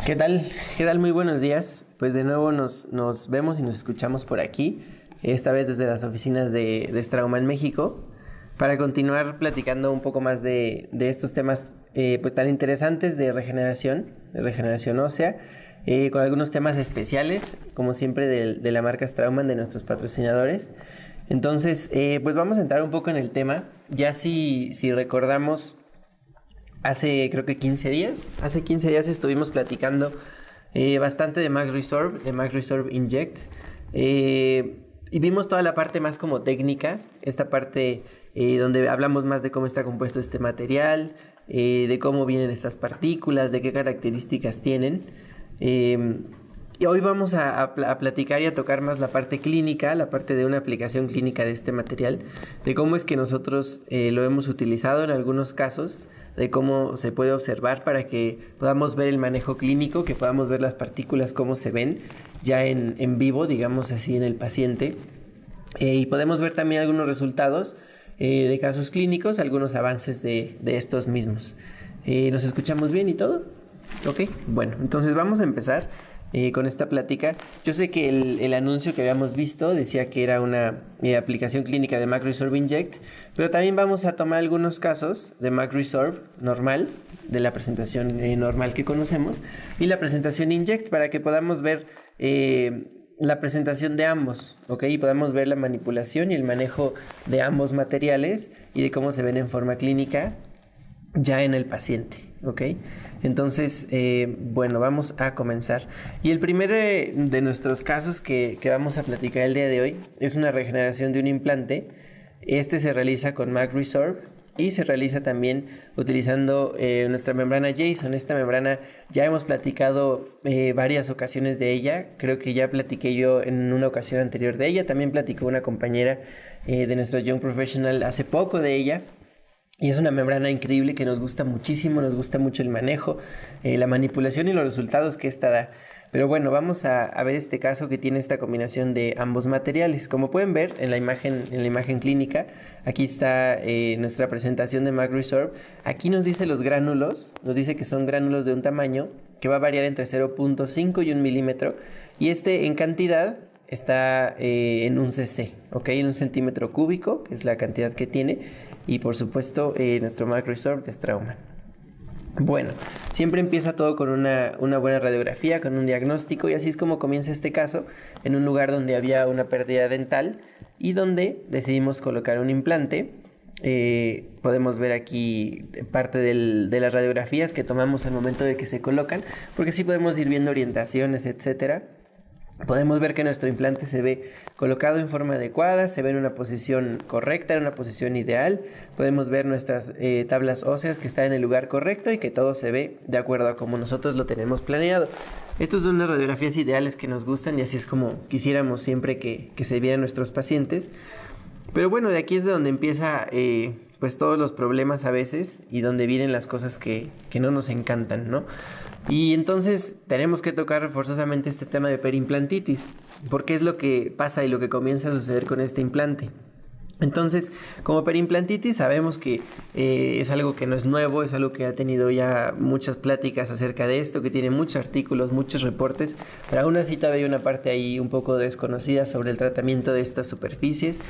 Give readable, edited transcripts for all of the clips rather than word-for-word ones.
¿Qué tal? ¿Qué tal? Muy buenos días. Pues de nuevo nos vemos y nos escuchamos por aquí, esta vez desde las oficinas de Straumann México, para continuar platicando un poco más de estos temas pues tan interesantes de regeneración ósea, con algunos temas especiales, como siempre de la marca Straumann, de nuestros patrocinadores. Entonces, pues vamos a entrar un poco en el tema. Ya si recordamos, hace creo que 15 días. Hace 15 días estuvimos platicando bastante de Mag Resorb Inject. Y vimos toda la parte más como técnica, esta parte donde hablamos más de cómo está compuesto este material, de cómo vienen estas partículas, de qué características tienen. Y hoy vamos a platicar y a tocar más la parte clínica, la parte de una aplicación clínica de este material, de cómo es que nosotros lo hemos utilizado en algunos casos, de cómo se puede observar para que podamos ver el manejo clínico, que podamos ver las partículas, cómo se ven ya en vivo, digamos así, en el paciente. Y podemos ver también algunos resultados de casos clínicos, algunos avances de estos mismos. ¿Nos escuchamos bien y todo? Ok, bueno, entonces vamos a empezar con esta plática. Yo sé que el anuncio que habíamos visto decía que era una aplicación clínica de Mag Resorb Inject, pero también vamos a tomar algunos casos de Mag Resorb normal, de la presentación normal que conocemos, y la presentación Inject, para que podamos ver la presentación de ambos, ¿ok? Y podamos ver la manipulación y el manejo de ambos materiales y de cómo se ven en forma clínica ya en el paciente, ¿ok? Entonces, bueno, vamos a comenzar. Y el primero de nuestros casos que vamos a platicar el día de hoy es una regeneración de un implante. Este se realiza con Mag Resorb y se realiza también utilizando nuestra membrana Jason. Esta membrana ya hemos platicado varias ocasiones de ella. Creo que ya platiqué yo en una ocasión anterior de ella. También platicó una compañera de nuestro Young Professional hace poco de ella. Y es una membrana increíble que nos gusta muchísimo, nos gusta mucho el manejo, la manipulación y los resultados que esta da. Pero bueno, vamos a ver este caso que tiene esta combinación de ambos materiales. Como pueden ver en la imagen clínica, aquí está nuestra presentación de Mag Resorb. Aquí nos dice los gránulos, nos dice que son gránulos de un tamaño que va a variar entre 0.5 y 1 milímetro. Y en cantidad está en un cc, ¿ok? En un centímetro cúbico, que es la cantidad que tiene. Y por supuesto nuestro Mag Resorb de Straumann. Bueno, siempre empieza todo con una buena radiografía, con un diagnóstico, y así es como comienza este caso, en un lugar donde había una pérdida dental y donde decidimos colocar un implante. Podemos ver aquí parte de las radiografías que tomamos al momento de que se colocan, porque sí podemos ir viendo orientaciones, etcétera. Podemos ver que nuestro implante se ve colocado en forma adecuada, se ve en una posición correcta, en una posición ideal. Podemos ver nuestras tablas óseas que están en el lugar correcto y que todo se ve de acuerdo a como nosotros lo tenemos planeado. Estas son las radiografías ideales que nos gustan y así es como quisiéramos siempre que se vieran nuestros pacientes. Pero bueno, de aquí es de donde empieza pues todos los problemas a veces y donde vienen las cosas que no nos encantan, ¿no? Y entonces tenemos que tocar forzosamente este tema de perimplantitis, porque es lo que pasa y lo que comienza a suceder con este implante. Entonces, como perimplantitis sabemos que es algo que no es nuevo, es algo que ha tenido ya muchas pláticas acerca de esto, que tiene muchos artículos, muchos reportes, pero aún así todavía hay una parte ahí un poco desconocida sobre el tratamiento de estas superficies.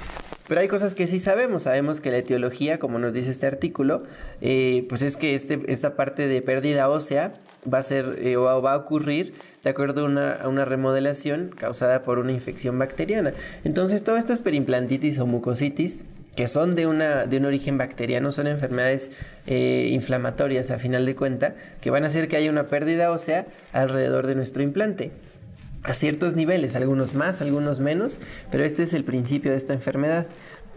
Pero hay cosas que sí sabemos que la etiología, como nos dice este artículo, pues es que esta parte de pérdida ósea va a ser o va a ocurrir de acuerdo a una remodelación causada por una infección bacteriana. Entonces, todas estas perimplantitis o mucositis, que son de un origen bacteriano, son enfermedades inflamatorias a final de cuenta, que van a hacer que haya una pérdida ósea alrededor de nuestro implante. A ciertos niveles, algunos más, algunos menos, pero este es el principio de esta enfermedad.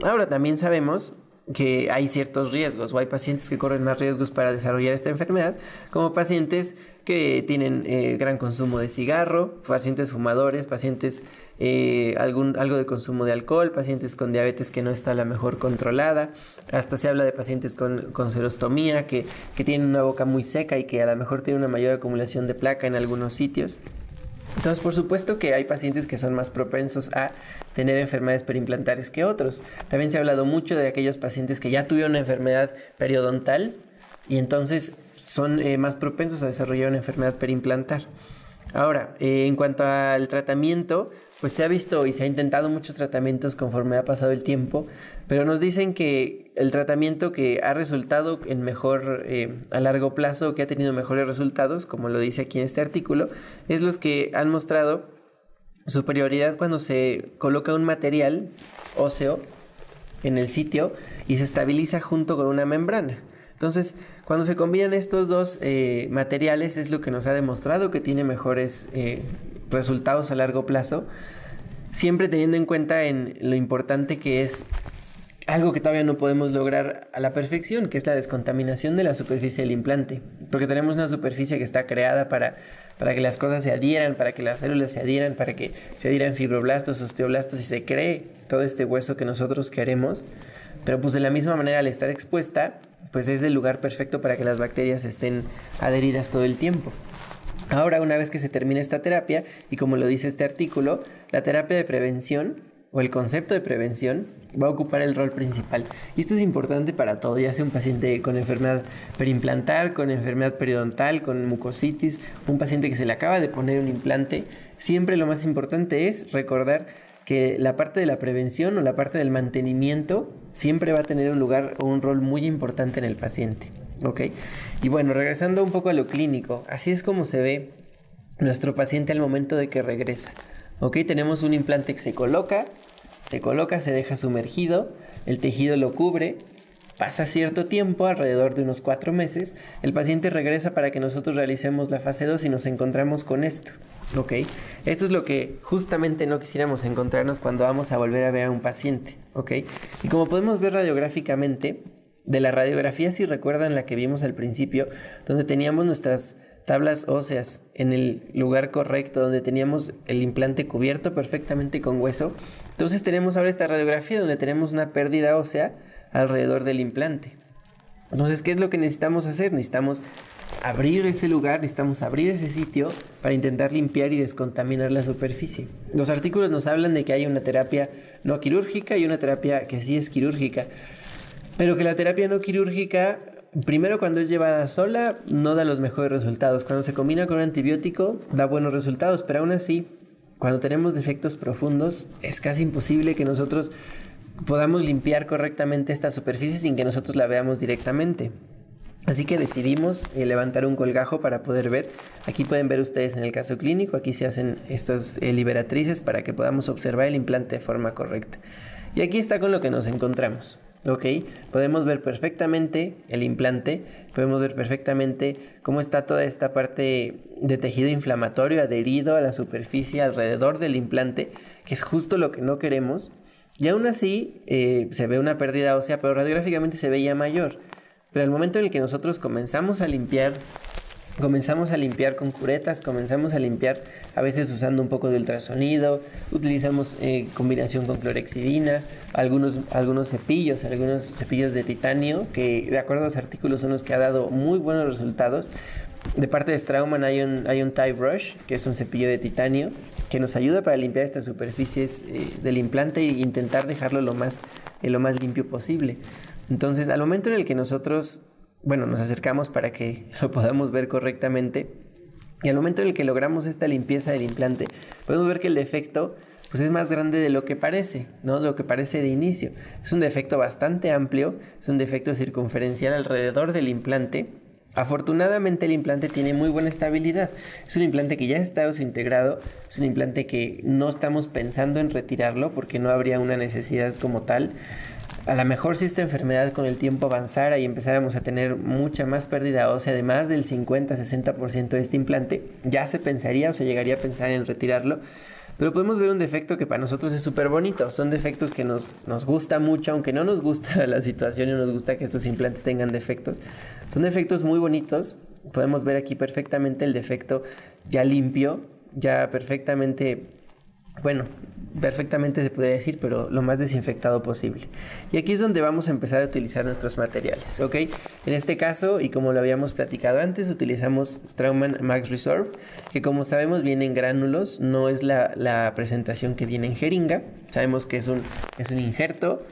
Ahora, también sabemos que hay ciertos riesgos o hay pacientes que corren más riesgos para desarrollar esta enfermedad, como pacientes que tienen gran consumo de cigarro, pacientes fumadores, pacientes algo de consumo de alcohol, pacientes con diabetes que no está a la mejor controlada. Hasta se habla de pacientes con serostomía que tienen una boca muy seca y que a lo mejor tienen una mayor acumulación de placa en algunos sitios. Entonces, por supuesto que hay pacientes que son más propensos a tener enfermedades perimplantares que otros. También se ha hablado mucho de aquellos pacientes que ya tuvieron una enfermedad periodontal y entonces son más propensos a desarrollar una enfermedad periimplantar. Ahora, en cuanto al tratamiento, pues se ha visto y se ha intentado muchos tratamientos conforme ha pasado el tiempo, pero nos dicen que el tratamiento que ha resultado en mejor a largo plazo, que ha tenido mejores resultados, como lo dice aquí en este artículo, es los que han mostrado superioridad cuando se coloca un material óseo en el sitio y se estabiliza junto con una membrana. Entonces, cuando se combinan estos dos materiales es lo que nos ha demostrado que tiene mejores resultados a largo plazo, siempre teniendo en cuenta en lo importante que es algo que todavía no podemos lograr a la perfección, que es la descontaminación de la superficie del implante, porque tenemos una superficie que está creada para que las cosas se adhieran, para que las células se adhieran, para que se adhieran fibroblastos, osteoblastos y se cree todo este hueso que nosotros queremos, pero pues de la misma manera al estar expuesta, pues es el lugar perfecto para que las bacterias estén adheridas todo el tiempo. Ahora, una vez que se termina esta terapia, y como lo dice este artículo, la terapia de prevención o el concepto de prevención va a ocupar el rol principal. Y esto es importante para todo, ya sea un paciente con enfermedad periimplantar, con enfermedad periodontal, con mucositis, un paciente que se le acaba de poner un implante. Siempre lo más importante es recordar que la parte de la prevención o la parte del mantenimiento siempre va a tener un lugar o un rol muy importante en el paciente. ¿Ok? Y bueno, regresando un poco a lo clínico, así es como se ve nuestro paciente al momento de que regresa. ¿Ok? Tenemos un implante que se coloca, se deja sumergido, el tejido lo cubre, pasa cierto tiempo, alrededor de unos 4 meses, el paciente regresa para que nosotros realicemos la fase 2 y nos encontramos con esto. ¿Ok? Esto es lo que justamente no quisiéramos encontrarnos cuando vamos a volver a ver a un paciente. ¿Ok? Y como podemos ver radiográficamente, de la radiografía, si recuerdan la que vimos al principio, donde teníamos nuestras tablas óseas en el lugar correcto, donde teníamos el implante cubierto perfectamente con hueso, entonces tenemos ahora esta radiografía donde tenemos una pérdida ósea alrededor del implante. Entonces, ¿qué es lo que necesitamos hacer? Necesitamos abrir ese lugar, necesitamos abrir ese sitio para intentar limpiar y descontaminar la superficie. Los artículos nos hablan de que hay una terapia no quirúrgica y una terapia que sí es quirúrgica, pero que la terapia no quirúrgica, primero cuando es llevada sola, no da los mejores resultados. Cuando se combina con un antibiótico, da buenos resultados, pero aún así, cuando tenemos defectos profundos, es casi imposible que nosotros podamos limpiar correctamente esta superficie sin que nosotros la veamos directamente. Así que decidimos levantar un colgajo para poder ver. Aquí pueden ver ustedes en el caso clínico, aquí se hacen estas liberatrices para que podamos observar el implante de forma correcta. Y aquí está con lo que nos encontramos. Ok, podemos ver perfectamente el implante, podemos ver perfectamente cómo está toda esta parte de tejido inflamatorio adherido a la superficie alrededor del implante, que es justo lo que no queremos. Y aún así se ve una pérdida ósea, pero radiográficamente se veía mayor. Pero al momento en el que nosotros comenzamos a limpiar con curetas, comenzamos a limpiar a veces usando un poco de ultrasonido, utilizamos combinación con clorexidina, algunos cepillos de titanio, que de acuerdo a los artículos son los que ha dado muy buenos resultados. De parte de Straumann hay un Tie Brush, que es un cepillo de titanio, que nos ayuda para limpiar estas superficies del implante e intentar dejarlo lo más limpio posible. Entonces, al momento en el que nosotros nos acercamos para que lo podamos ver correctamente, y al momento en el que logramos esta limpieza del implante, podemos ver que el defecto pues es más grande de lo que parece, ¿no? Lo que parece de inicio. Es un defecto bastante amplio, es un defecto circunferencial alrededor del implante. Afortunadamente el implante tiene muy buena estabilidad. Es un implante que ya está integrado, es un implante que no estamos pensando en retirarlo porque no habría una necesidad como tal. A lo mejor si esta enfermedad con el tiempo avanzara y empezáramos a tener mucha más pérdida ósea, de más del 50-60% de este implante, ya se pensaría o se llegaría a pensar en retirarlo. Pero podemos ver un defecto que para nosotros es súper bonito. Son defectos que nos gusta mucho, aunque no nos gusta la situación y no nos gusta que estos implantes tengan defectos. Son defectos muy bonitos. Podemos ver aquí perfectamente el defecto ya limpio, ya perfectamente se podría decir, pero lo más desinfectado posible. Y aquí es donde vamos a empezar a utilizar nuestros materiales, ¿ok? En este caso, y como lo habíamos platicado antes, utilizamos Straumann Max Resorb, que como sabemos viene en gránulos, no es la presentación que viene en jeringa. Sabemos que es un injerto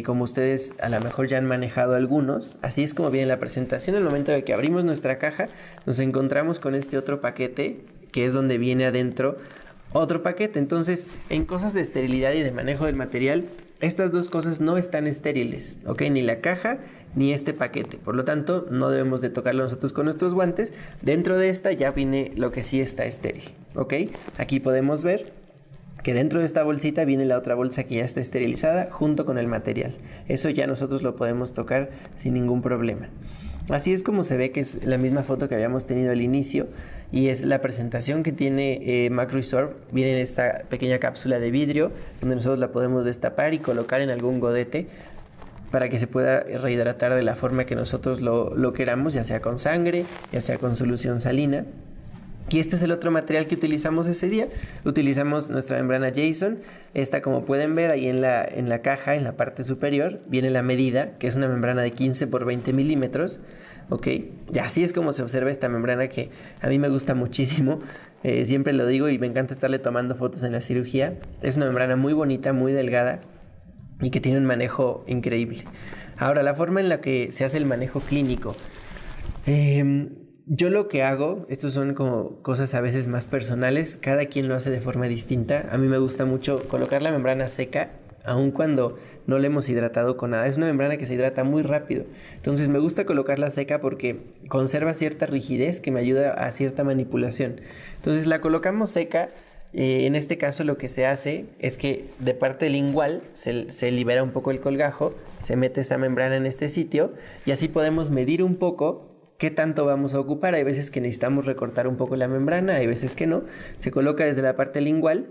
como ustedes a lo mejor ya han manejado algunos. Así es como viene la presentación. Al momento de que abrimos nuestra caja, nos encontramos con este otro paquete, que es donde viene adentro otro paquete. Entonces, en cosas de esterilidad y de manejo del material, estas dos cosas no están estériles, ¿ok? Ni la caja ni este paquete. Por lo tanto, no debemos de tocarlo nosotros con nuestros guantes. Dentro de esta ya viene lo que sí está estéril, ¿ok? Aquí podemos ver que dentro de esta bolsita viene la otra bolsa que ya está esterilizada junto con el material. Eso ya nosotros lo podemos tocar sin ningún problema. Así es como se ve, que es la misma foto que habíamos tenido al inicio, y es la presentación que tiene MacResorb. Viene en esta pequeña cápsula de vidrio donde nosotros la podemos destapar y colocar en algún godete para que se pueda rehidratar de la forma que nosotros lo queramos, ya sea con sangre, ya sea con solución salina. Y este es el otro material que utilizamos ese día. Utilizamos nuestra membrana Jason. Esta, como pueden ver ahí en la caja, en la parte superior, viene la medida, que es una membrana de 15 por 20 milímetros. Ok, y así es como se observa esta membrana, que a mí me gusta muchísimo. Siempre lo digo y me encanta estarle tomando fotos en la cirugía. Es una membrana muy bonita, muy delgada y que tiene un manejo increíble. Ahora, la forma en la que se hace el manejo clínico. Yo lo que hago, estos son como cosas a veces más personales, cada quien lo hace de forma distinta. A mí me gusta mucho colocar la membrana seca, aun cuando no la hemos hidratado con nada. Es una membrana que se hidrata muy rápido. Entonces me gusta colocarla seca porque conserva cierta rigidez que me ayuda a cierta manipulación. Entonces la colocamos seca. En este caso lo que se hace es que de parte lingual se libera un poco el colgajo, se mete esta membrana en este sitio y así podemos medir un poco qué tanto vamos a ocupar. Hay veces que necesitamos recortar un poco la membrana, hay veces que no. Se coloca desde la parte lingual.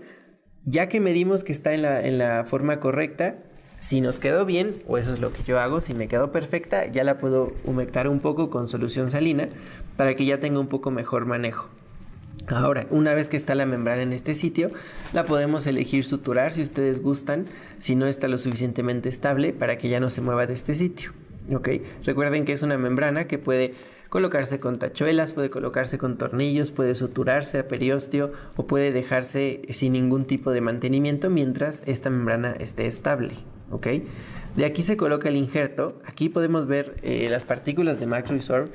Ya que medimos que está en la forma correcta, si nos quedó bien, o eso es lo que yo hago, si me quedó perfecta, ya la puedo humectar un poco con solución salina para que ya tenga un poco mejor manejo. Ahora, una vez que está la membrana en este sitio, la podemos elegir suturar si ustedes gustan, si no está lo suficientemente estable para que ya no se mueva de este sitio. ¿Ok? Recuerden que es una membrana que puede colocarse con tachuelas, puede colocarse con tornillos, puede suturarse a periósteo o puede dejarse sin ningún tipo de mantenimiento mientras esta membrana esté estable. ¿Ok? De aquí se coloca el injerto. Aquí podemos ver las partículas de MacResorb.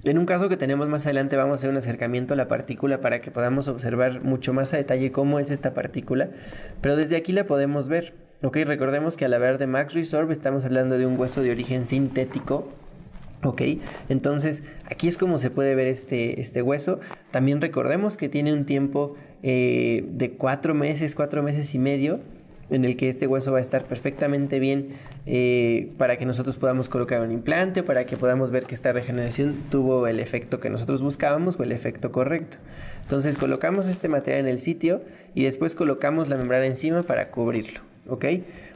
En un caso que tenemos más adelante vamos a hacer un acercamiento a la partícula para que podamos observar mucho más a detalle cómo es esta partícula, pero desde aquí la podemos ver. Ok, recordemos que al hablar de MacResorb estamos hablando de un hueso de origen sintético. Ok, entonces aquí es como se puede ver este hueso. También recordemos que tiene un tiempo de 4 meses y medio, en el que este hueso va a estar perfectamente bien para que nosotros podamos colocar un implante, para que podamos ver que esta regeneración tuvo el efecto que nosotros buscábamos o el efecto correcto. Entonces colocamos este material en el sitio y después colocamos la membrana encima para cubrirlo. ¿Ok?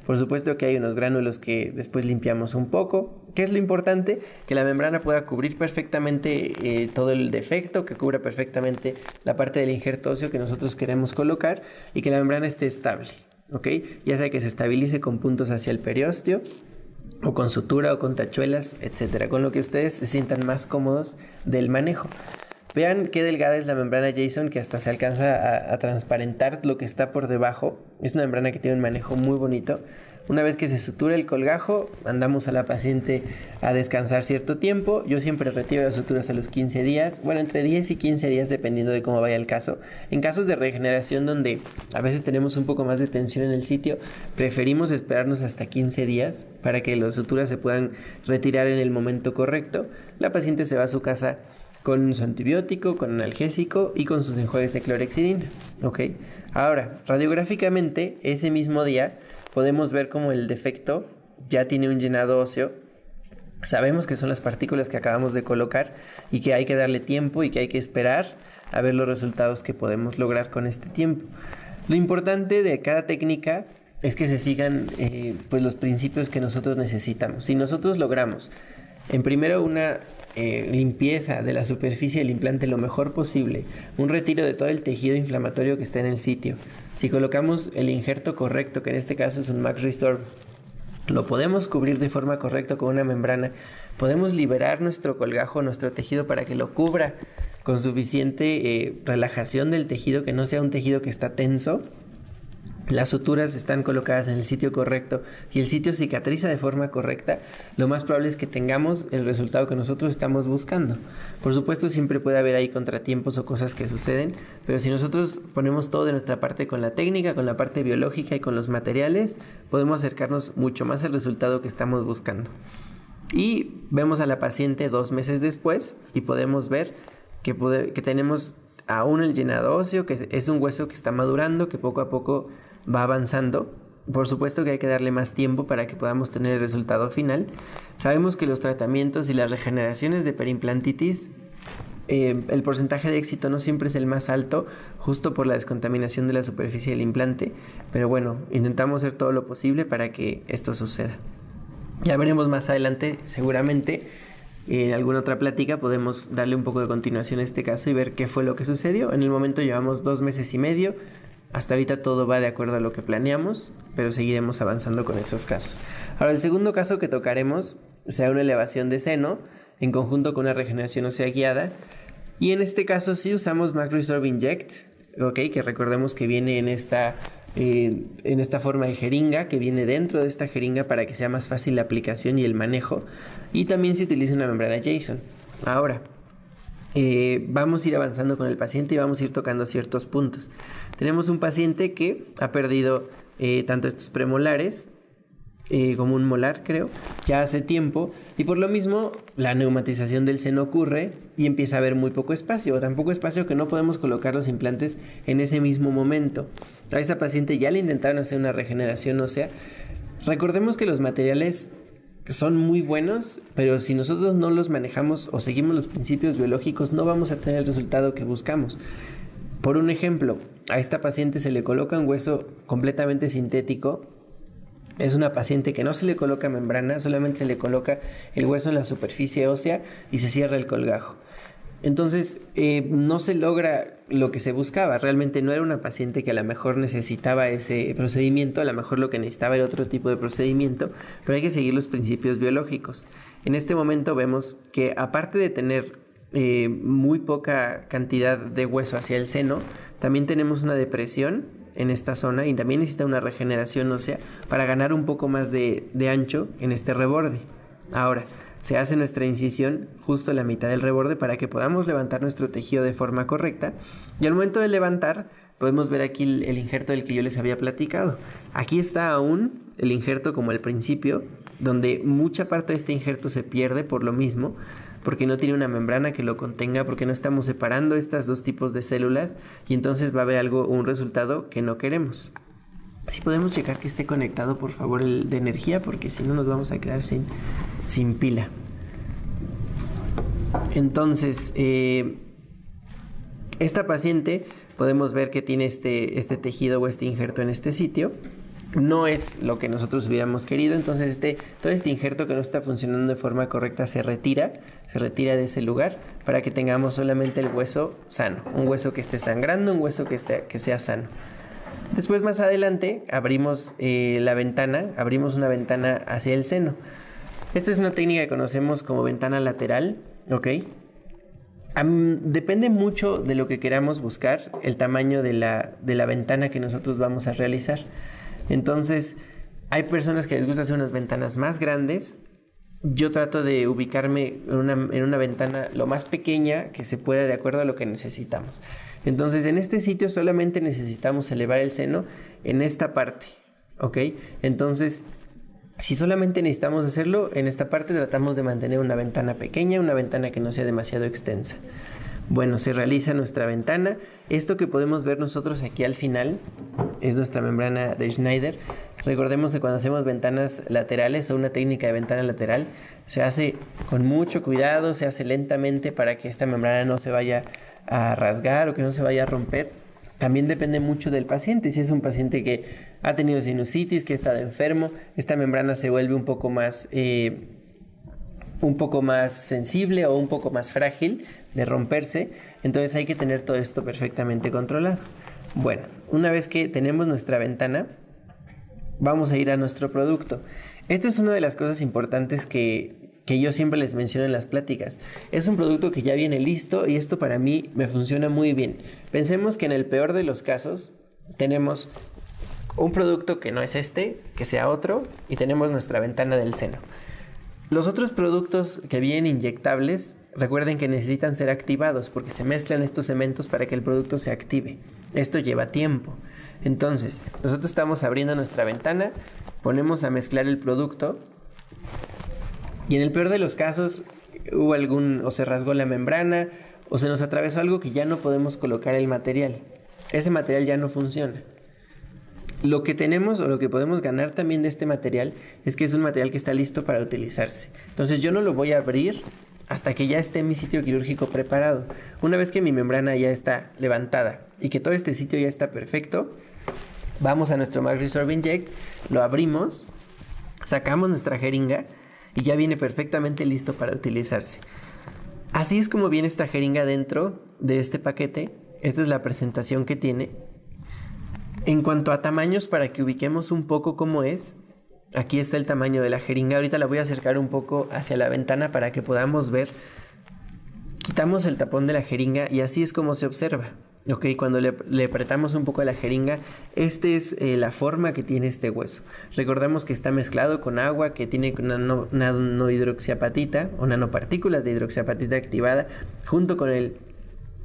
Por supuesto que hay unos gránulos que después limpiamos un poco. ¿Qué es lo importante? Que la membrana pueda cubrir perfectamente todo el defecto, que cubra perfectamente la parte del injerto óseo que nosotros queremos colocar y que la membrana esté estable. ¿Ok? Ya sea que se estabilice con puntos hacia el periósteo o con sutura o con tachuelas, etcétera, con lo que ustedes se sientan más cómodos del manejo. Vean qué delgada es la membrana Jason, que hasta se alcanza a transparentar lo que está por debajo. Es una membrana que tiene un manejo muy bonito. Una vez que se sutura el colgajo, mandamos a la paciente a descansar cierto tiempo. Yo siempre retiro las suturas a los 15 días. Bueno, entre 10 y 15 días dependiendo de cómo vaya el caso. En casos de regeneración donde a veces tenemos un poco más de tensión en el sitio, preferimos esperarnos hasta 15 días para que las suturas se puedan retirar en el momento correcto. La paciente se va a su casa con su antibiótico, con analgésico y con sus enjuagues de clorhexidina. ¿Ok? Ahora, radiográficamente, ese mismo día podemos ver cómo el defecto ya tiene un llenado óseo. Sabemos que son las partículas que acabamos de colocar y que hay que darle tiempo y que hay que esperar a ver los resultados que podemos lograr con este tiempo. Lo importante de cada técnica es que se sigan pues los principios que nosotros necesitamos. Si nosotros logramos en primero una limpieza de la superficie del implante lo mejor posible, un retiro de todo el tejido inflamatorio que está en el sitio. Si colocamos el injerto correcto, que en este caso es un MacResorb, lo podemos cubrir de forma correcta con una membrana, podemos liberar nuestro colgajo, nuestro tejido para que lo cubra con suficiente relajación del tejido, que no sea un tejido que está tenso. las suturas están colocadas en el sitio correcto y el sitio cicatriza de forma correcta, lo más probable es que tengamos el resultado que nosotros estamos buscando. Por supuesto, siempre puede haber ahí contratiempos o cosas que suceden, pero si nosotros ponemos todo de nuestra parte con la técnica, con la parte biológica y con los materiales, podemos acercarnos mucho más al resultado que estamos buscando. Y vemos a la paciente 2 meses después y podemos ver que tenemos aún el llenado óseo, que es un hueso que está madurando, que poco a poco va avanzando. Por supuesto que hay que darle más tiempo para que podamos tener el resultado final. Sabemos que los tratamientos y las regeneraciones de periimplantitis, el porcentaje de éxito no siempre es el más alto, justo por la descontaminación de la superficie del implante, pero bueno, intentamos hacer todo lo posible para que esto suceda. Ya veremos más adelante, seguramente en alguna otra plática podemos darle un poco de continuación a este caso y ver qué fue lo que sucedió. En el momento llevamos 2 meses y medio. Hasta ahorita todo va de acuerdo a lo que planeamos, pero seguiremos avanzando con esos casos. Ahora, el segundo caso que tocaremos será una elevación de seno en conjunto con una regeneración ósea guiada. Y en este caso sí usamos MacResorb Inject, que recordemos que viene en esta forma de jeringa, que viene dentro de esta jeringa para que sea más fácil la aplicación y el manejo. Y también se utiliza una membrana Jason. Ahora, vamos a ir avanzando con el paciente y vamos a ir tocando ciertos puntos. Tenemos un paciente que ha perdido tanto estos premolares como un molar, creo, ya hace tiempo, y por lo mismo la neumatización del seno ocurre y empieza a haber muy poco espacio, o tan poco espacio que no podemos colocar los implantes en ese mismo momento. A esa paciente ya le intentaron hacer una regeneración ósea. Recordemos que los materiales son muy buenos, pero si nosotros no los manejamos o seguimos los principios biológicos, no vamos a tener el resultado que buscamos. Por un ejemplo, a esta paciente se le coloca un hueso completamente sintético. Es una paciente que no se le coloca membrana, solamente se le coloca el hueso en la superficie ósea y se cierra el colgajo. Entonces, no se logra lo que se buscaba. Realmente no era una paciente que a lo mejor necesitaba ese procedimiento, a lo mejor lo que necesitaba era otro tipo de procedimiento, pero hay que seguir los principios biológicos. En este momento vemos que aparte de tener muy poca cantidad de hueso hacia el seno, también tenemos una depresión en esta zona y también necesita una regeneración ósea para ganar un poco más de ancho en este reborde. Ahora, se hace nuestra incisión justo a la mitad del reborde para que podamos levantar nuestro tejido de forma correcta, y al momento de levantar podemos ver aquí el injerto del que yo les había platicado. Aquí está aún el injerto como al principio, donde mucha parte de este injerto se pierde por lo mismo, porque no tiene una membrana que lo contenga, porque no estamos separando estos dos tipos de células, y entonces va a haber un resultado que no queremos. Si podemos checar que esté conectado, por favor, el de energía, porque si no nos vamos a quedar sin pila. Entonces, esta paciente podemos ver que tiene este tejido o este injerto en este sitio. No es lo que nosotros hubiéramos querido, entonces todo este injerto que no está funcionando de forma correcta se retira de ese lugar para que tengamos solamente el hueso sano, un hueso que esté sangrando, un hueso que sea sano. Después, más adelante, abrimos abrimos una ventana hacia el seno. Esta es una técnica que conocemos como ventana lateral, ¿ok? Depende mucho de lo que queramos buscar, el tamaño de la ventana que nosotros vamos a realizar. Entonces, hay personas que les gusta hacer unas ventanas más grandes. Yo trato de ubicarme en una ventana lo más pequeña que se pueda de acuerdo a lo que necesitamos. Entonces, en este sitio solamente necesitamos elevar el seno en esta parte, ¿ok? Entonces, si solamente necesitamos hacerlo, en esta parte tratamos de mantener una ventana pequeña, una ventana que no sea demasiado extensa. Bueno, se realiza nuestra ventana. Esto que podemos ver nosotros aquí al final es nuestra membrana de Schneider. Recordemos que cuando hacemos ventanas laterales o una técnica de ventana lateral, se hace con mucho cuidado, se hace lentamente para que esta membrana no se vaya a rasgar o que no se vaya a romper. También depende mucho del paciente. Si es un paciente que ha tenido sinusitis, que ha estado enfermo, esta membrana se vuelve un poco más sensible o un poco más frágil de romperse. Entonces hay que tener todo esto perfectamente controlado. Bueno, una vez que tenemos nuestra ventana, vamos a ir a nuestro producto. Esto es una de las cosas importantes que yo siempre les menciono en las pláticas. Es un producto que ya viene listo y esto para mí me funciona muy bien. Pensemos que en el peor de los casos tenemos un producto que no es este, que sea otro, y tenemos nuestra ventana del seno. Los otros productos que vienen inyectables, recuerden que necesitan ser activados porque se mezclan estos cementos para que el producto se active. Esto lleva tiempo. Entonces, nosotros estamos abriendo nuestra ventana, ponemos a mezclar el producto y en el peor de los casos hubo o se rasgó la membrana o se nos atravesó algo que ya no podemos colocar el material. Ese material ya no funciona. Lo que tenemos o lo que podemos ganar también de este material es que es un material que está listo para utilizarse. Entonces yo no lo voy a abrir hasta que ya esté mi sitio quirúrgico preparado. Una vez que mi membrana ya está levantada y que todo este sitio ya está perfecto, vamos a nuestro MagResorb Inject, lo abrimos, sacamos nuestra jeringa y ya viene perfectamente listo para utilizarse. Así es como viene esta jeringa dentro de este paquete. Esta es la presentación que tiene. En cuanto a tamaños, para que ubiquemos un poco cómo es, aquí está el tamaño de la jeringa. Ahorita la voy a acercar un poco hacia la ventana para que podamos ver. Quitamos el tapón de la jeringa y así es como se observa. Ok, cuando le apretamos un poco a la jeringa, esta es la forma que tiene este hueso. Recordemos que está mezclado con agua, que tiene nanohidroxiapatita o nanopartículas de hidroxiapatita activada junto con el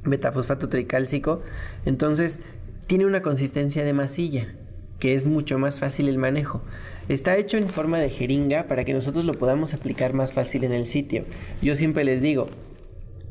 metafosfato tricálcico. Entonces tiene una consistencia de masilla, que es mucho más fácil el manejo. Está hecho en forma de jeringa para que nosotros lo podamos aplicar más fácil en el sitio. Yo siempre les digo,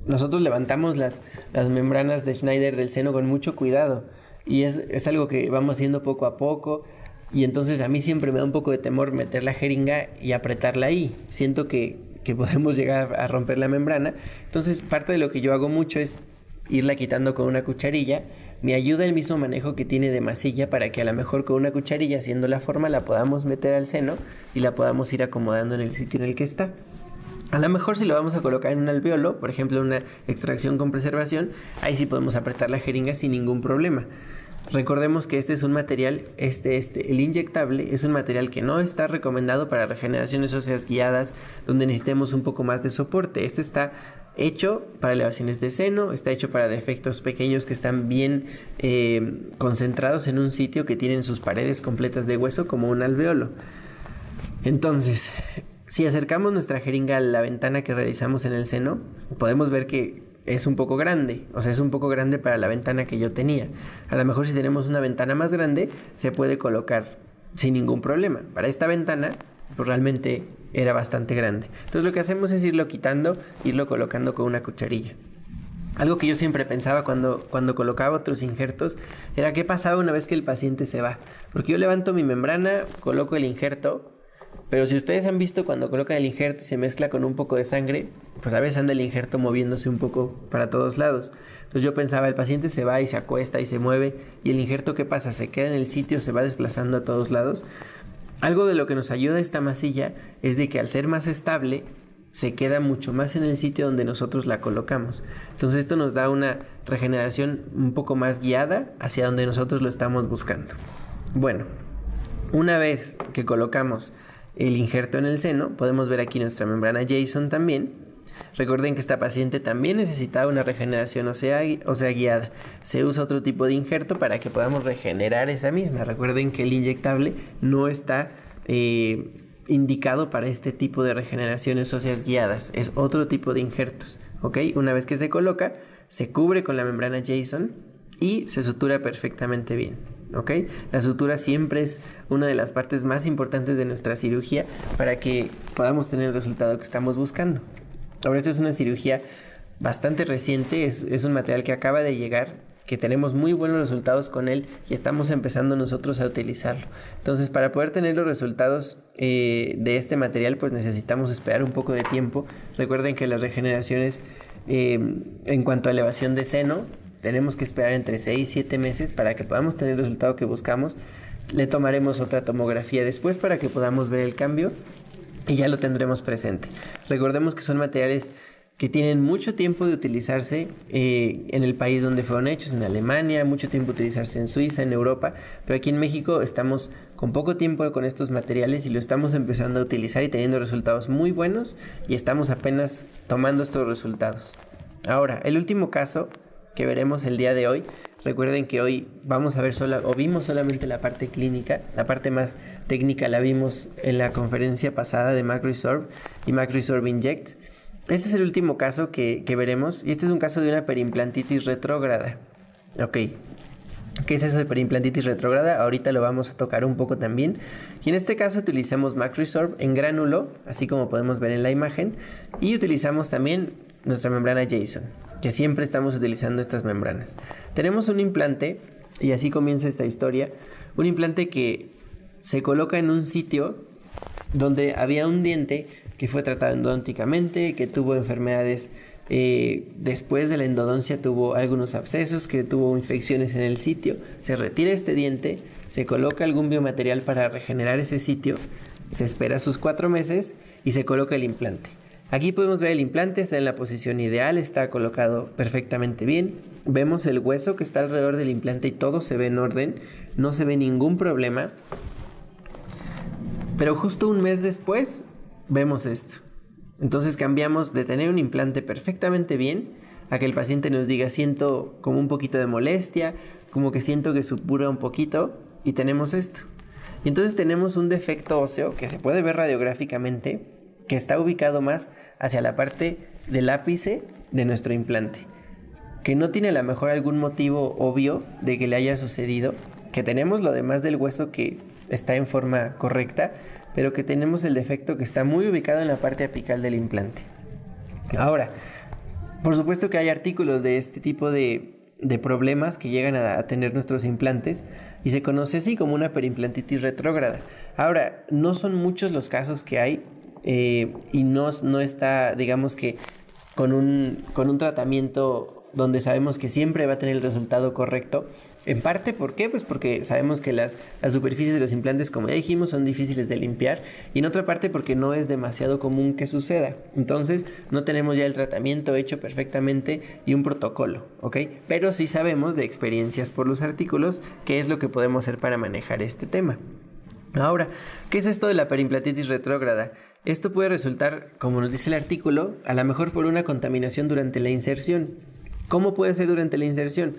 nosotros levantamos las membranas de Schneider del seno con mucho cuidado y es algo que vamos haciendo poco a poco, y entonces a mí siempre me da un poco de temor meter la jeringa y apretarla ahí. Siento que podemos llegar a romper la membrana. Entonces parte de lo que yo hago mucho es irla quitando con una cucharilla. Me ayuda el mismo manejo que tiene de masilla para que a lo mejor con una cucharilla, haciendo la forma, la podamos meter al seno y la podamos ir acomodando en el sitio en el que está. A lo mejor si lo vamos a colocar en un alvéolo, por ejemplo una extracción con preservación, ahí sí podemos apretar la jeringa sin ningún problema. Recordemos que este es un material, el inyectable, es un material que no está recomendado para regeneraciones óseas guiadas donde necesitemos un poco más de soporte. Este está hecho para elevaciones de seno, está hecho para defectos pequeños que están bien concentrados en un sitio que tienen sus paredes completas de hueso como un alvéolo. Entonces, si acercamos nuestra jeringa a la ventana que realizamos en el seno, podemos ver que es un poco grande, o sea, es un poco grande para la ventana que yo tenía. A lo mejor si tenemos una ventana más grande, se puede colocar sin ningún problema. Para esta ventana, pues realmente era bastante grande. Entonces lo que hacemos es irlo quitando, irlo colocando con una cucharilla. Algo que yo siempre pensaba cuando colocaba otros injertos era qué pasaba una vez que el paciente se va. Porque yo levanto mi membrana, coloco el injerto, pero si ustedes han visto cuando colocan el injerto y se mezcla con un poco de sangre, pues a veces anda el injerto moviéndose un poco para todos lados. Entonces yo pensaba, el paciente se va y se acuesta y se mueve, y el injerto, ¿qué pasa? ¿Se queda en el sitio, se va desplazando a todos lados? Algo de lo que nos ayuda esta masilla es de que al ser más estable, se queda mucho más en el sitio donde nosotros la colocamos. Entonces esto nos da una regeneración un poco más guiada hacia donde nosotros lo estamos buscando. Bueno, una vez que colocamos el injerto en el seno, podemos ver aquí nuestra membrana Jason también. Recuerden que esta paciente también necesitaba una regeneración ósea guiada. Se usa otro tipo de injerto para que podamos regenerar esa misma. Recuerden que el inyectable no está indicado para este tipo de regeneraciones óseas guiadas. Es otro tipo de injertos, ¿ok? Una vez que se coloca, se cubre con la membrana Jason y se sutura perfectamente bien. ¿Ok? La sutura siempre es una de las partes más importantes de nuestra cirugía para que podamos tener el resultado que estamos buscando. Ahora, esta es una cirugía bastante reciente, es un material que acaba de llegar, que tenemos muy buenos resultados con él y estamos empezando nosotros a utilizarlo. Entonces, para poder tener los resultados de este material, pues necesitamos esperar un poco de tiempo. Recuerden que las regeneraciones en cuanto a elevación de seno, tenemos que esperar entre 6 y 7 meses para que podamos tener el resultado que buscamos. Le tomaremos otra tomografía después para que podamos ver el cambio y ya lo tendremos presente. Recordemos que son materiales que tienen mucho tiempo de utilizarse en el país donde fueron hechos, en Alemania, mucho tiempo de utilizarse en Suiza, en Europa, pero aquí en México estamos con poco tiempo con estos materiales y lo estamos empezando a utilizar y teniendo resultados muy buenos, y estamos apenas tomando estos resultados. Ahora, el último caso que veremos el día de hoy, Recuerden que hoy vamos a ver vimos solamente la parte clínica, la parte más técnica la vimos en la conferencia pasada de MacResorb y MacResorb Inject. Este es el último caso que veremos, y este es un caso de una perimplantitis retrógrada. Ok, ¿qué es eso de perimplantitis retrógrada? Ahorita lo vamos a tocar un poco también. Y en este caso utilizamos MacResorb en gránulo, así como podemos ver en la imagen, y utilizamos también nuestra membrana Jason, que siempre estamos utilizando estas membranas. Tenemos un implante, y así comienza esta historia, un implante que se coloca en un sitio donde había un diente que fue tratado endodónticamente, que tuvo enfermedades, después de la endodoncia tuvo algunos abscesos, que tuvo infecciones en el sitio. Se retira este diente, se coloca algún biomaterial para regenerar ese sitio, se espera sus 4 meses y se coloca el implante. Aquí podemos ver el implante, está en la posición ideal, está colocado perfectamente bien. Vemos el hueso que está alrededor del implante y todo se ve en orden, no se ve ningún problema. Pero justo un mes después vemos esto. Entonces cambiamos de tener un implante perfectamente bien a que el paciente nos diga: siento como un poquito de molestia, como que siento que supura un poquito, y tenemos esto. Y entonces tenemos un defecto óseo que se puede ver radiográficamente, que está ubicado más hacia la parte del ápice de nuestro implante, que no tiene a lo mejor algún motivo obvio de que le haya sucedido, que tenemos lo demás del hueso que está en forma correcta, pero que tenemos el defecto que está muy ubicado en la parte apical del implante. Ahora, por supuesto que hay artículos de este tipo de problemas que llegan a tener nuestros implantes, y se conoce así como una perimplantitis retrógrada. Ahora, no son muchos los casos que hay, y no está, digamos que, con un tratamiento donde sabemos que siempre va a tener el resultado correcto. En parte, ¿por qué? Pues porque sabemos que las superficies de los implantes, como ya dijimos, son difíciles de limpiar, y en otra parte porque no es demasiado común que suceda. Entonces, no tenemos ya el tratamiento hecho perfectamente y un protocolo, ¿ok? Pero sí sabemos de experiencias por los artículos qué es lo que podemos hacer para manejar este tema. Ahora, ¿qué es esto de la perimplantitis retrógrada? Esto puede resultar, como nos dice el artículo, a lo mejor por una contaminación durante la inserción. ¿Cómo puede ser durante la inserción?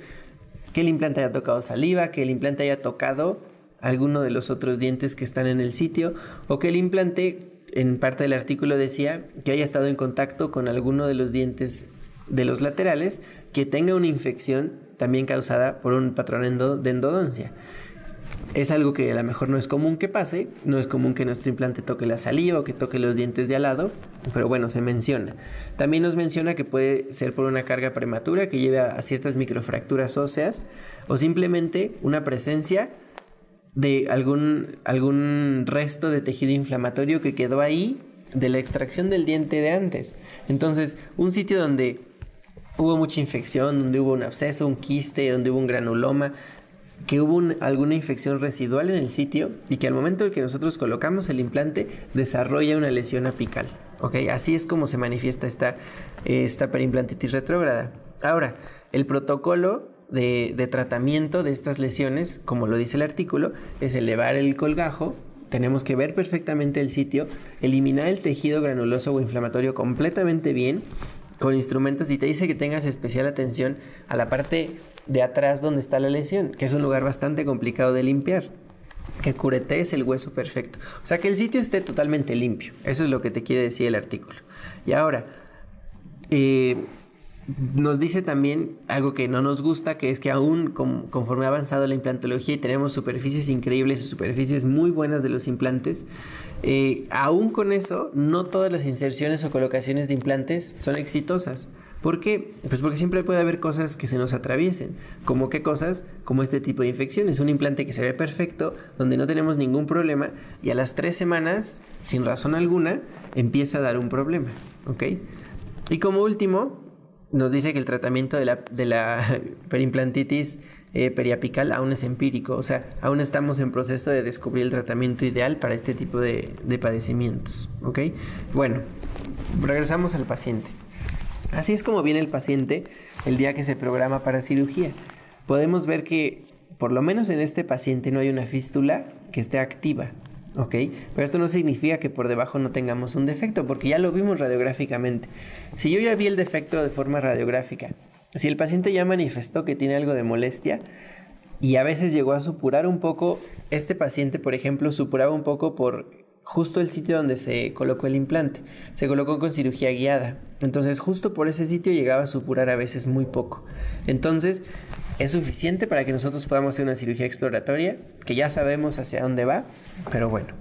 Que el implante haya tocado saliva, que el implante haya tocado alguno de los otros dientes que están en el sitio, o que el implante, en parte del artículo decía, que haya estado en contacto con alguno de los dientes de los laterales, que tenga una infección también causada por un patrón de endodoncia. Es algo que a lo mejor no es común que pase, no es común que nuestro implante toque la saliva o que toque los dientes de al lado, pero bueno, se menciona. También nos menciona que puede ser por una carga prematura que lleve a ciertas microfracturas óseas, o simplemente una presencia de algún resto de tejido inflamatorio que quedó ahí de la extracción del diente de antes. Entonces, un sitio donde hubo mucha infección, donde hubo un absceso, un quiste, donde hubo un granuloma, que hubo alguna infección residual en el sitio, y que al momento en que nosotros colocamos el implante desarrolla una lesión apical. ¿Okay? Así es como se manifiesta esta perimplantitis retrógrada. Ahora, el protocolo de tratamiento de estas lesiones, como lo dice el artículo, es elevar el colgajo. Tenemos que ver perfectamente el sitio, eliminar el tejido granuloso o inflamatorio completamente bien con instrumentos, y te dice que tengas especial atención a la parte de atrás donde está la lesión, que es un lugar bastante complicado de limpiar, que curetees el hueso perfecto, o sea, que el sitio esté totalmente limpio. Eso es lo que te quiere decir el artículo. Y ahora, nos dice también algo que no nos gusta, que es que aún conforme ha avanzado la implantología y tenemos superficies increíbles, superficies muy buenas de los implantes, aún con eso, no todas las inserciones o colocaciones de implantes son exitosas. ¿Por qué? Pues porque siempre puede haber cosas que se nos atraviesen. ¿Cómo qué cosas? Como este tipo de infecciones. Un implante que se ve perfecto, donde no tenemos ningún problema, y a las 3 semanas, sin razón alguna, empieza a dar un problema. ¿Ok? Y como último, nos dice que el tratamiento de la perimplantitis periapical aún es empírico. O sea, aún estamos en proceso de descubrir el tratamiento ideal para este tipo de padecimientos. ¿Ok? Bueno, regresamos al paciente. Así es como viene el paciente el día que se programa para cirugía. Podemos ver que, por lo menos en este paciente, no hay una fístula que esté activa, ¿ok? Pero esto no significa que por debajo no tengamos un defecto, porque ya lo vimos radiográficamente. Si yo ya vi el defecto de forma radiográfica, Si el paciente ya manifestó que tiene algo de molestia y a veces llegó a supurar un poco, este paciente, por ejemplo, supuraba un poco por justo el sitio donde se colocó el implante. Se colocó con cirugía guiada. Entonces, justo por ese sitio llegaba a supurar a veces muy poco. Entonces, es suficiente para que nosotros podamos hacer una cirugía exploratoria, que ya sabemos hacia dónde va, pero bueno.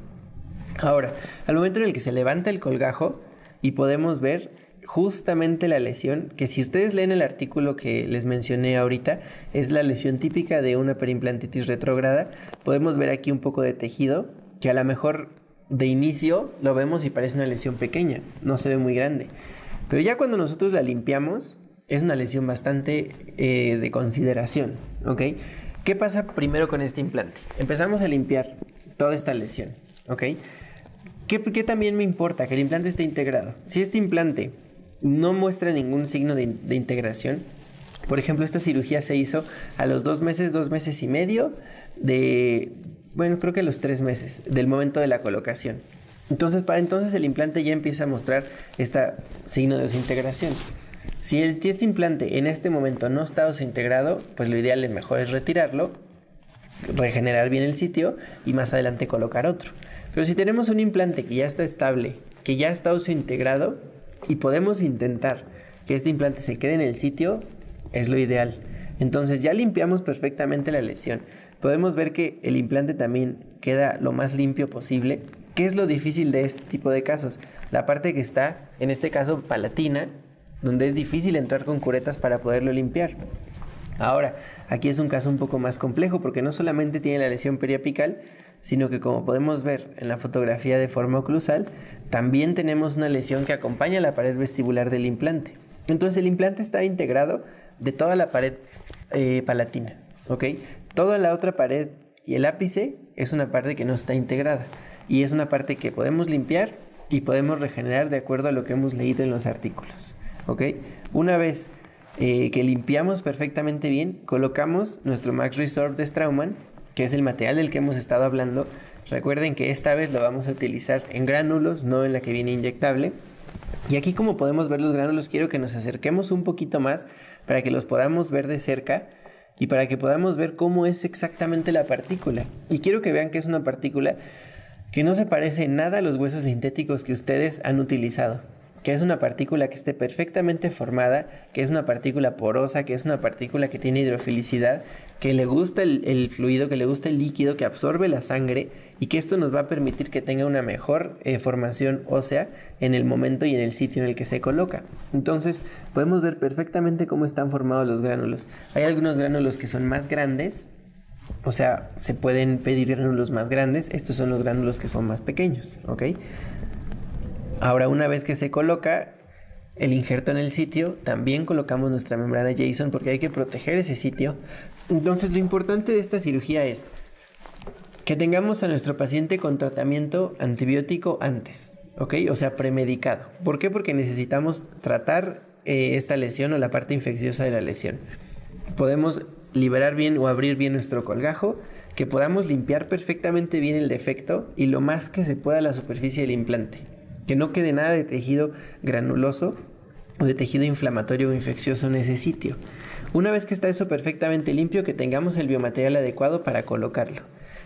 Ahora, al momento en el que se levanta el colgajo y podemos ver justamente la lesión, que si ustedes leen el artículo que les mencioné ahorita, es la lesión típica de una perimplantitis retrógrada. Podemos ver aquí un poco de tejido, que a lo mejor de inicio lo vemos y parece una lesión pequeña, no se ve muy grande. Pero ya cuando nosotros la limpiamos, es una lesión bastante de consideración, ¿ok? ¿Qué pasa primero con este implante? Empezamos a limpiar toda esta lesión, ¿ok? ¿Qué también me importa? Que el implante esté integrado. Si este implante no muestra ningún signo de integración, por ejemplo, esta cirugía se hizo a los 2 meses y medio creo que a los 3 meses del momento de la colocación. Entonces, para entonces el implante ya empieza a mostrar este signo de desintegración. Si este implante en este momento no está desintegrado, pues lo ideal es mejor es retirarlo, regenerar bien el sitio y más adelante colocar otro. Pero si tenemos un implante que ya está estable, que ya está desintegrado y podemos intentar que este implante se quede en el sitio, es lo ideal. Entonces ya limpiamos perfectamente la lesión. Podemos ver que el implante también queda lo más limpio posible. ¿Qué es lo difícil de este tipo de casos? La parte que está, en este caso, palatina, donde es difícil entrar con curetas para poderlo limpiar. Ahora, aquí es un caso un poco más complejo porque no solamente tiene la lesión periapical, sino que como podemos ver en la fotografía de forma oclusal, también tenemos una lesión que acompaña la pared vestibular del implante. Entonces el implante está integrado de toda la pared palatina, ¿ok? Toda la otra pared y el ápice es una parte que no está integrada y es una parte que podemos limpiar y podemos regenerar de acuerdo a lo que hemos leído en los artículos, ¿ok? Una vez que limpiamos perfectamente bien, colocamos nuestro Max Resorb de Straumann, que es el material del que hemos estado hablando. Recuerden que esta vez lo vamos a utilizar en gránulos, no en la que viene inyectable. Y aquí, como podemos ver los gránulos, quiero que nos acerquemos un poquito más para que los podamos ver de cerca y para que podamos ver cómo es exactamente la partícula. Y quiero que vean que es una partícula que no se parece en nada a los huesos sintéticos que ustedes han utilizado, que es una partícula que esté perfectamente formada, que es una partícula porosa, que es una partícula que tiene hidrofilicidad, que le gusta el fluido, que le gusta el líquido, que absorbe la sangre y que esto nos va a permitir que tenga una mejor formación ósea en el momento y en el sitio en el que se coloca. Entonces podemos ver perfectamente cómo están formados los gránulos. Hay algunos gránulos que son más grandes, o sea, se pueden pedir gránulos más grandes. Estos son los gránulos que son más pequeños, ¿ok? Ahora, una vez que se coloca el injerto en el sitio, también colocamos nuestra membrana Jason porque hay que proteger ese sitio. Entonces, lo importante de esta cirugía es que tengamos a nuestro paciente con tratamiento antibiótico antes, ¿ok? O sea, premedicado. ¿Por qué? Porque necesitamos tratar esta lesión o la parte infecciosa de la lesión. Podemos liberar bien o abrir bien nuestro colgajo, que podamos limpiar perfectamente bien el defecto y lo más que se pueda la superficie del implante. Que no quede nada de tejido granuloso o de tejido inflamatorio o infeccioso en ese sitio. Una vez que está eso perfectamente limpio, que tengamos el biomaterial adecuado para colocarlo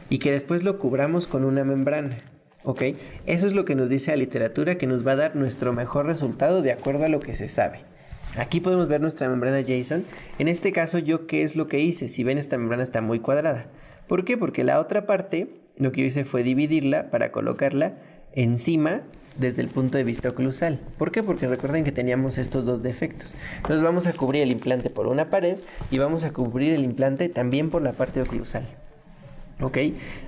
y que después lo cubramos con una membrana, ¿ok? Eso es lo que nos dice la literatura, que nos va a dar nuestro mejor resultado de acuerdo a lo que se sabe. Aquí podemos ver nuestra membrana Jason. En este caso, ¿yo qué es lo que hice? Si ven, esta membrana está muy cuadrada. ¿Por qué? Porque la otra parte, lo que yo hice fue dividirla para colocarla encima desde el punto de vista oclusal. ¿Por qué? Porque recuerden que teníamos estos dos defectos. Entonces vamos a cubrir el implante por una pared y vamos a cubrir el implante también por la parte oclusal. ¿Ok?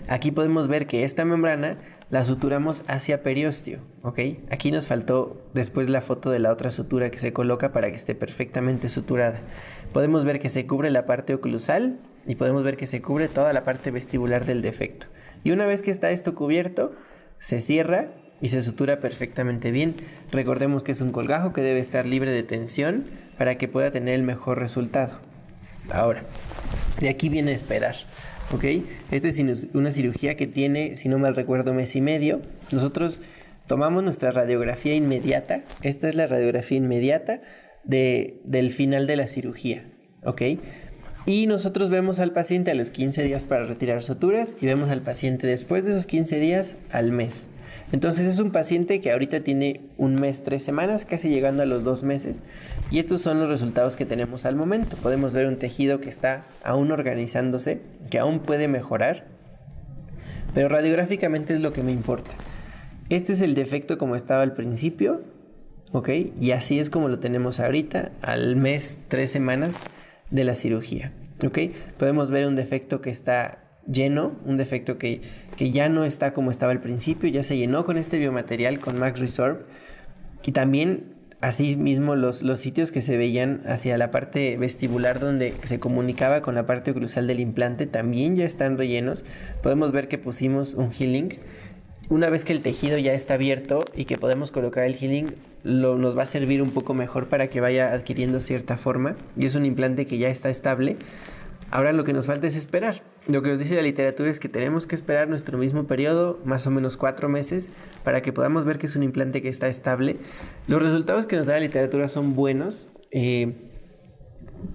Aquí podemos ver que esta membrana la suturamos hacia periósteo. ¿Ok? Aquí nos faltó después la foto de la otra sutura que se coloca para que esté perfectamente suturada. Podemos ver que se cubre la parte oclusal y podemos ver que se cubre toda la parte vestibular del defecto. Y una vez que está esto cubierto, se cierra y se sutura perfectamente bien. Recordemos que es un colgajo que debe estar libre de tensión para que pueda tener el mejor resultado. Ahora, de aquí viene a esperar, ¿ok? Esta es una cirugía que tiene, si no mal recuerdo, 1 mes y medio. Nosotros tomamos nuestra radiografía inmediata. Esta es la radiografía inmediata del final de la cirugía, ¿ok? Y nosotros vemos al paciente a los 15 días para retirar suturas y vemos al paciente después de esos 15 días al mes. Entonces es un paciente que ahorita tiene 1 mes, 3 semanas, casi llegando a los 2 meses. Y estos son los resultados que tenemos al momento. Podemos ver un tejido que está aún organizándose, que aún puede mejorar, pero radiográficamente es lo que me importa. Este es el defecto como estaba al principio, ¿ok? Y así es como lo tenemos ahorita, al mes, 3 semanas de la cirugía, ¿ok? Podemos ver un defecto que está lleno, un defecto que ya no está como estaba al principio, ya se llenó con este biomaterial, con MaxResorb, y también así mismo los sitios que se veían hacia la parte vestibular donde se comunicaba con la parte oclusal del implante también ya están rellenos. Podemos ver que pusimos un healing. Una vez que el tejido ya está abierto y que podemos colocar el healing, nos va a servir un poco mejor para que vaya adquiriendo cierta forma, y es un implante que ya está estable. Ahora lo que nos falta es esperar. Lo que nos dice la literatura es que tenemos que esperar nuestro mismo periodo, más o menos 4 meses, para que podamos ver que es un implante que está estable. Los resultados que nos da la literatura son buenos.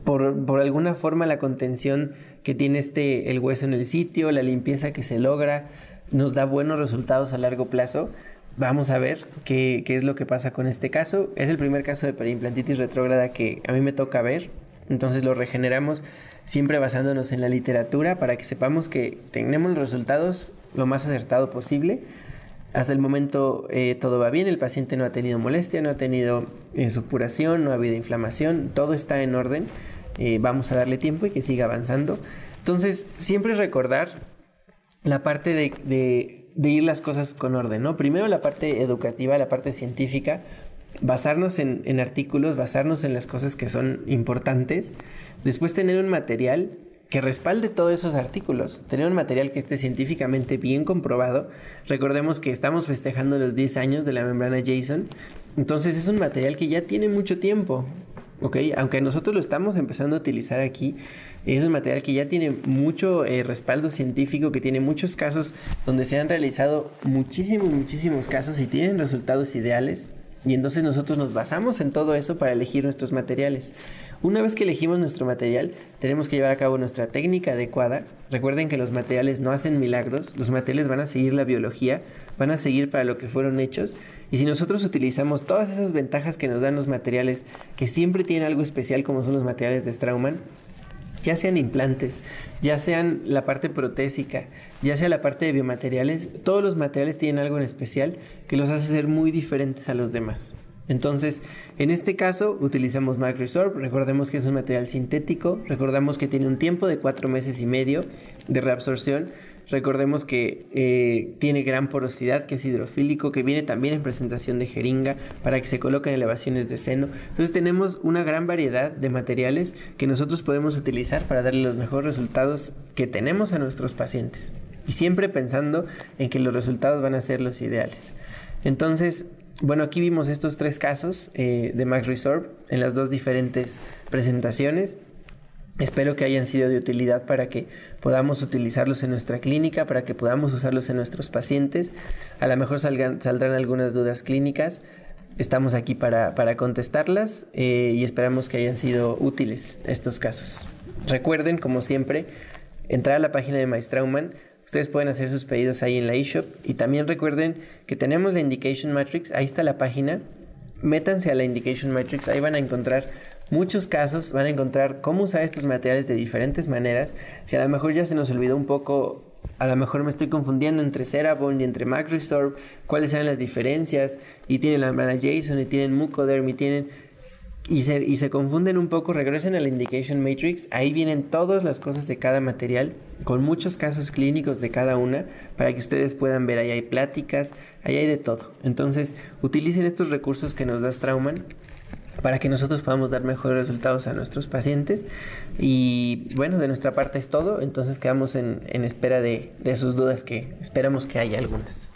Por alguna forma la contención que tiene el hueso en el sitio, la limpieza que se logra, nos da buenos resultados a largo plazo. Vamos a ver qué es lo que pasa con este caso. Es el primer caso de periimplantitis retrógrada que a mí me toca ver. Entonces lo regeneramos siempre basándonos en la literatura para que sepamos que tenemos los resultados lo más acertado posible. Hasta el momento todo va bien, el paciente no ha tenido molestia, no ha tenido supuración, no ha habido inflamación, todo está en orden. Vamos a darle tiempo y que siga avanzando. Entonces siempre recordar la parte de ir las cosas con orden, ¿no? Primero la parte educativa, la parte científica, basarnos en artículos, basarnos en las cosas que son importantes. Después tener un material que respalde todos esos artículos, tener un material que esté científicamente bien comprobado. Recordemos que estamos festejando los 10 años de la membrana Jason, entonces es un material que ya tiene mucho tiempo, ¿ok? Aunque nosotros lo estamos empezando a utilizar aquí, es un material que ya tiene mucho respaldo científico, que tiene muchos casos donde se han realizado muchísimos casos y tienen resultados ideales. Y entonces nosotros nos basamos en todo eso para elegir nuestros materiales. Una vez que elegimos nuestro material, tenemos que llevar a cabo nuestra técnica adecuada. Recuerden que los materiales no hacen milagros, los materiales van a seguir la biología, van a seguir para lo que fueron hechos. Y si nosotros utilizamos todas esas ventajas que nos dan los materiales, que siempre tienen algo especial como son los materiales de Straumann, ya sean implantes, ya sean la parte protésica, ya sea la parte de biomateriales, todos los materiales tienen algo en especial que los hace ser muy diferentes a los demás. Entonces, en este caso, utilizamos MaxResorb. Recordemos que es un material sintético, recordamos que tiene un tiempo de 4 meses y medio de reabsorción. Recordemos que tiene gran porosidad, que es hidrofílico, que viene también en presentación de jeringa para que se coloquen elevaciones de seno. Entonces tenemos una gran variedad de materiales que nosotros podemos utilizar para darle los mejores resultados que tenemos a nuestros pacientes. Y siempre pensando en que los resultados van a ser los ideales. Entonces, bueno, aquí vimos estos 3 casos de MaxResorb en las 2 diferentes presentaciones. Espero que hayan sido de utilidad para que podamos utilizarlos en nuestra clínica, para que podamos usarlos en nuestros pacientes. A lo mejor saldrán algunas dudas clínicas. Estamos aquí para contestarlas y esperamos que hayan sido útiles estos casos. Recuerden, como siempre, entrar a la página de MyStraumann. Ustedes pueden hacer sus pedidos ahí en la eShop. Y también recuerden que tenemos la Indication Matrix. Ahí está la página. Métanse a la Indication Matrix. Ahí van a encontrar muchos casos, van a encontrar cómo usar estos materiales de diferentes maneras. Si a lo mejor ya se nos olvidó un poco, a lo mejor me estoy confundiendo entre Cerebond y entre MaxResorb, cuáles sean las diferencias, y tienen la membrana Jason y tienen Mucoderm y se confunden un poco, regresen a la Indication Matrix. Ahí vienen todas las cosas de cada material, con muchos casos clínicos de cada una, para que ustedes puedan ver. Ahí hay pláticas, ahí hay de todo. Entonces, utilicen estos recursos que nos da Straumann para que nosotros podamos dar mejores resultados a nuestros pacientes. Y bueno, de nuestra parte es todo. Entonces quedamos en espera de sus dudas, que esperamos que haya algunas.